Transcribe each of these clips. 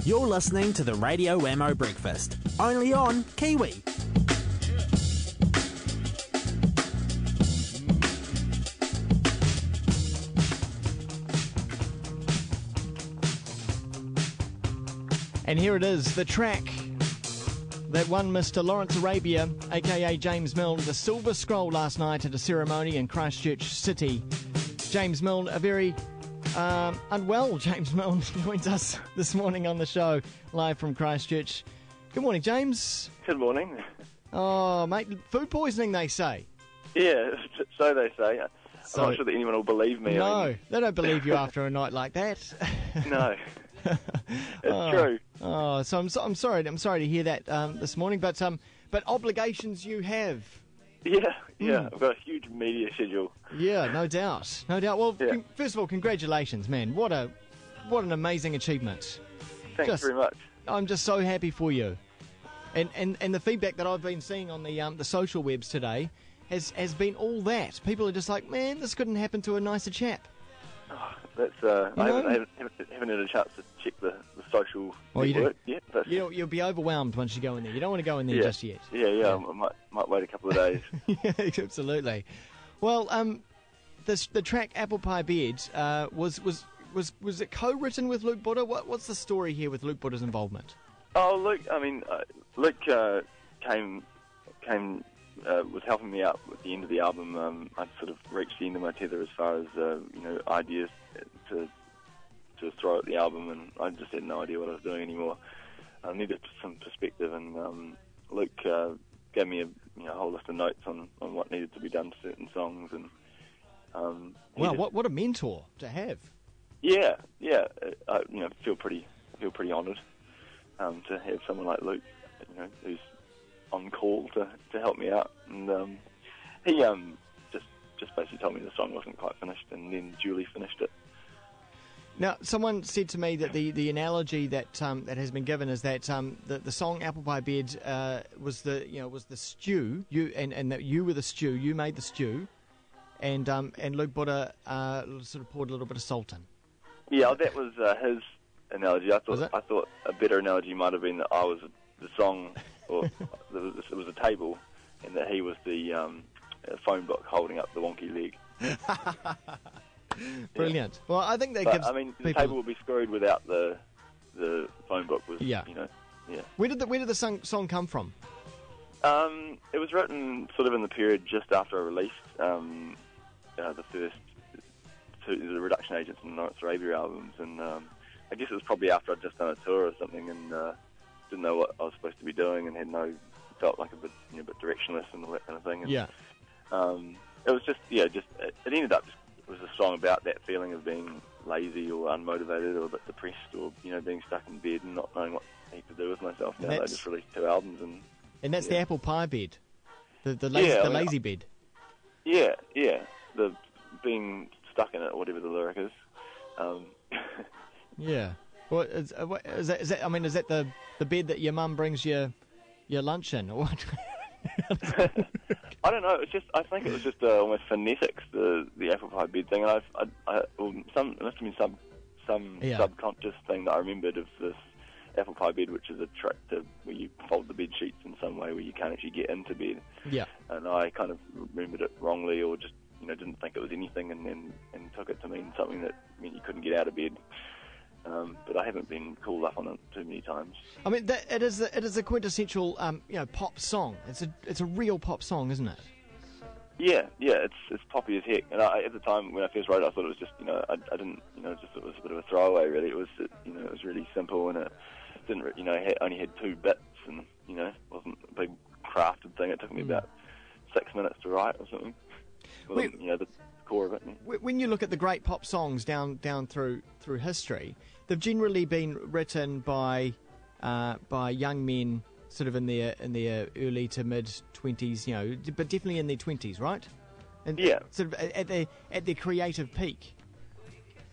You're listening to the Radio Wammo Breakfast, only on Kiwi. And here it is, the track that won Mr. Lawrence Arabia, aka James Milne, the Silver Scroll last night at a ceremony in Christchurch City. James Milne, a very unwell James Milne, joins us this morning on the show, live from Christchurch. Good morning, James. Good morning. Oh, mate, food poisoning, they say. Yeah, so they say. I'm not sure that anyone will believe me. No, they don't believe you after a night like that. No. It's true. Oh, so I'm sorry to hear that this morning, but obligations you have. Yeah. I've got a huge media schedule. Yeah, no doubt. Well, yeah. First of all, congratulations, man. What an amazing achievement. Thanks very much. I'm just so happy for you. And the feedback that I've been seeing on the social webs today has been all that. People are just like, man, this couldn't happen to a nicer chap. Oh, that's I haven't had a chance to check the social network yet. But you'll be overwhelmed once you go in there. You don't want to go in there just yet. Yeah. I might wait a couple of days. Yeah, absolutely. Well, the track Apple Pie Bed was it co-written with Luke Buddha? What's the story here with Luke Buddha's involvement? Oh, Luke. I mean, Luke was helping me out at the end of the album. I'd sort of reached the end of my tether as far as ideas to throw at the album, and I just had no idea what I was doing anymore. I needed some perspective, and Luke gave me a whole list of notes on what needed to be done to certain songs, and what a mentor to have. Yeah. I feel pretty honoured to have someone like Luke, who's on call to help me out, and he just basically told me the song wasn't quite finished, and then Julie finished it. Now, someone said to me that the analogy that has been given is that the song Apple Pie Bed was the stew, and that you were the stew, you made the stew, and Luke Buddha sort of poured a little bit of salt in. Yeah, that was his analogy. I thought a better analogy might have been that I was the song, or it was a table, and that he was the phone book holding up the wonky leg. Brilliant. Yeah. Well, I think that gives. The table would be screwed without the phone book. Yeah. Where did the song come from? It was written sort of in the period just after I released the first the Reduction Agents and Lawrence Arabia albums, and I guess it was probably after I'd just done a tour or something, and didn't know what I was supposed to be doing, and felt like a bit directionless and all that kind of thing. And, it was it ended up just. It was a song about that feeling of being lazy or unmotivated or a bit depressed or, being stuck in bed and not knowing what I need to do with myself. Now I just released 2 albums. And that's the Apple Pie Bed, the lazy bed. Yeah, the being stuck in it, or whatever the lyric is. Yeah. Well, is that? I mean, is that the bed that your mum brings your lunch in, or what? I don't know. I think it was just almost phonetics, the apple pie bed thing, and it must have been some subconscious thing that I remembered of this apple pie bed, which is a trick where you fold the bed sheets in some way where you can't actually get into bed. Yeah. And I kind of remembered it wrongly, or just didn't think it was anything, and took it to mean something that meant you couldn't get out of bed. But I haven't been called up on it too many times. I mean, it is a quintessential pop song. It's a real pop song, isn't it? Yeah, it's poppy as heck. And at the time when I first wrote it, I thought it was just I didn't it was a bit of a throwaway really. It was it was really simple, and it didn't only had 2 bits, and wasn't a big crafted thing. It took me about 6 minutes to write or something. Well, the core of it. Yeah. When you look at the great pop songs down through history, they've generally been written by young men, sort of in their early to mid 20s, but definitely in their 20s, right? And sort of at their creative peak.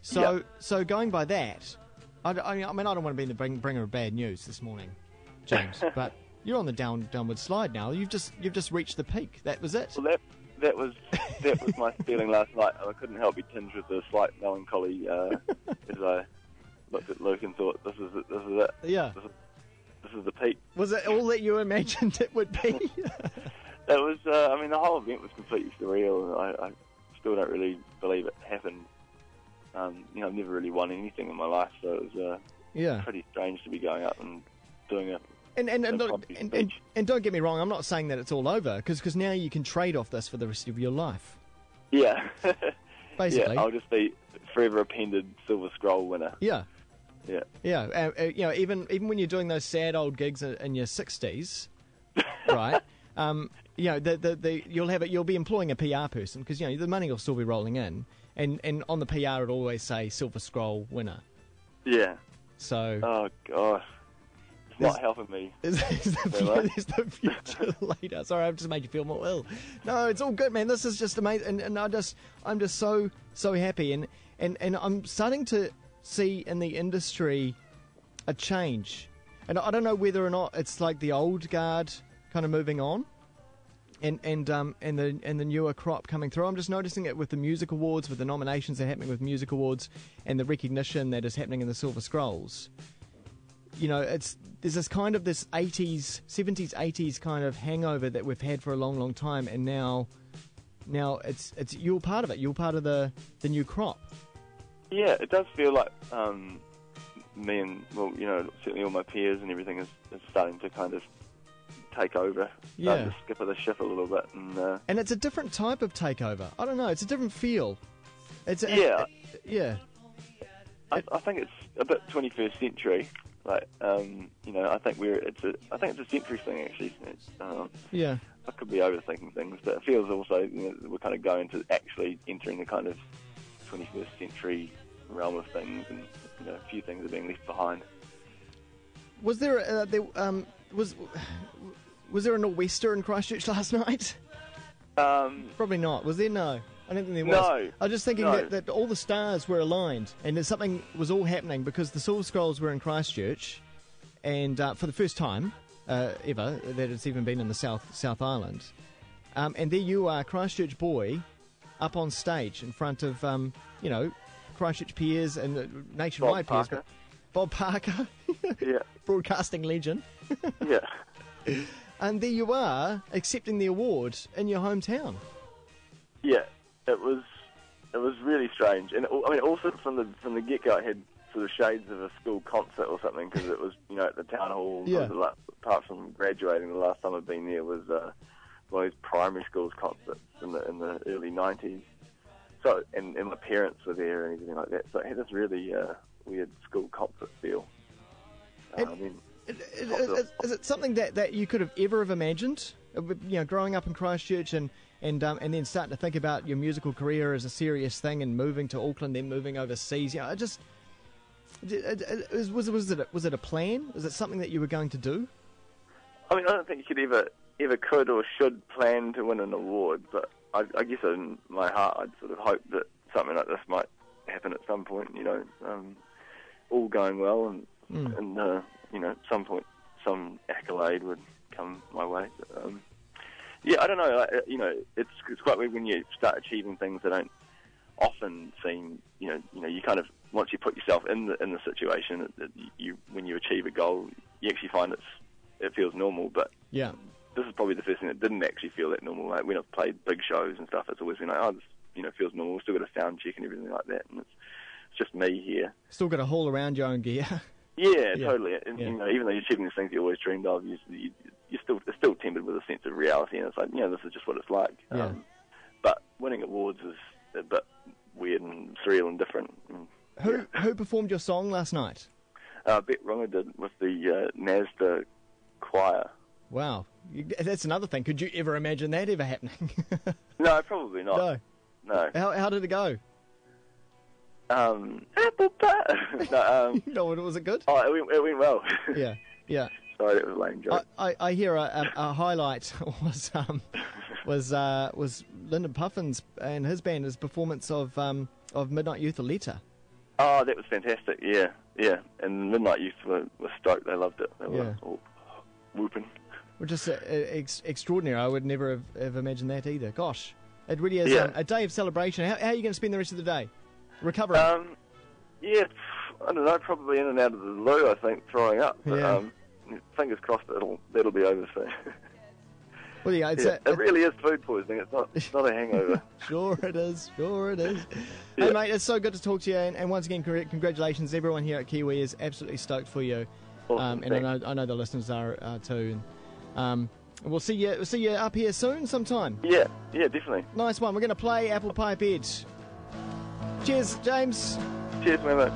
So going by that, I don't want to be the bringer of bad news this morning, James, but you're on the downward slide now. You've just reached the peak. That was it. Well, that was my feeling last night. I couldn't help but tinge with a slight melancholy as I looked at Luke and thought, this is it. Yeah. This is the peak. Was it all that you imagined it would be? It was, the whole event was completely surreal. I still don't really believe it happened. I've never really won anything in my life, so it was pretty strange to be going up and doing it. And don't get me wrong, I'm not saying that it's all over, because now you can trade off this for the rest of your life. Yeah. Basically. Yeah, I'll just be forever appended Silver Scroll winner. Yeah. Yeah. Yeah. Even when you're doing those sad old gigs in your 60s, right? You'll be employing a PR person, because the money will still be rolling in, and on the PR it'll always say Silver Scroll winner. Yeah. So. Oh God. It's not helping me. Is the future later? Sorry, I've just made you feel more ill. No, it's all good, man. This is just amazing, and I'm just so happy, and I'm starting to see in the industry a change, and I don't know whether or not it's like the old guard kind of moving on, and the newer crop coming through. I'm just noticing it with the music awards, with the nominations that are happening with music awards, and the recognition that is happening in the Silver Scrolls. There's this kind of this 70s, 80s kind of hangover that we've had for a long, long time, and now it's you're part of it. You're part of the new crop. Yeah, it does feel like me and certainly all my peers and everything is starting to kind of take over. To skip of the ship a little bit, and it's a different type of takeover. I don't know. It's a different feel. I think it's a bit 21st century. I think it's a century thing actually. I could be overthinking things, but it feels also we're kind of going to actually entering the kind of 21st century realm of things, and a few things are being left behind. Was there was there a nor'wester in Christchurch last night? Probably not. Was there? No. I don't think there was. No. I was just thinking that all the stars were aligned, and that something was all happening because the Silver Scrolls were in Christchurch, and for the first time ever that it's even been in the South Island, and there you are, Christchurch boy, up on stage in front of Christchurch peers and nationwide peers. Bob Parker, yeah, broadcasting legend. Yeah. And there you are, accepting the award in your hometown. Yeah, it was really strange, and I mean, also from the get go, I had sort of shades of a school concert or something, because it was at the town hall. Yeah. Apart from graduating, the last time I'd been there was one of those primary schools concerts in the early '90s. So, and my parents were there and everything like that. So it had this really weird school concert feel. Is it something that you could have ever have imagined? Growing up in Christchurch and then starting to think about your musical career as a serious thing, and moving to Auckland, then moving overseas. Was it a plan? Was it something that you were going to do? I mean, I don't think you could ever could or should plan to win an award, but I guess in my heart I'd sort of hope that something like this might happen at some point. All going well, and at some point some accolade would come my way. But, I don't know. It's quite weird when you start achieving things that don't often seem. You kind of, once you put yourself in the situation, when you achieve a goal, you actually find it feels normal. But yeah, this is probably the first thing that didn't actually feel that normal. Like when I've played big shows and stuff, it's always been like, oh, this feels normal. We've still got a sound check and everything like that, and it's just me here. Still got to haul around your own gear. Yeah, totally. And, even though you're achieving these things you always dreamed of, you're still tempered with a sense of reality, and it's like, this is just what it's like. Yeah. But winning awards is a bit weird and surreal and different. Who performed your song last night? Bet Runga did with the NASDA choir. Wow. That's another thing. Could you ever imagine that ever happening? No, probably not. No. How did it go? Apple pie. No, was it good? Oh, it went well. Yeah. Sorry, that was a lame joke. I hear a highlight was Lyndon Puffin's and his band's performance of Midnight Youth Aleta. Oh, that was fantastic. Yeah. And Midnight Youth were stoked. They loved it. They were all whooping. Which is extraordinary. I would never have imagined that either. Gosh, it really is a day of celebration. How are you going to spend the rest of the day? Recovering? I don't know, probably in and out of the loo, I think, throwing up. But, Yeah. Fingers crossed that'll be over soon. Well, yeah, It really is food poisoning. It's not a hangover. Sure it is. Yeah. Hey, mate, it's so good to talk to you. And once again, congratulations. Everyone here at Kiwi is absolutely stoked for you. Awesome, and I know the listeners are too. And we'll see you up here soon sometime. Yeah, definitely. Nice one. We're going to play Apple Pie Bed. Cheers, James. Cheers, mate.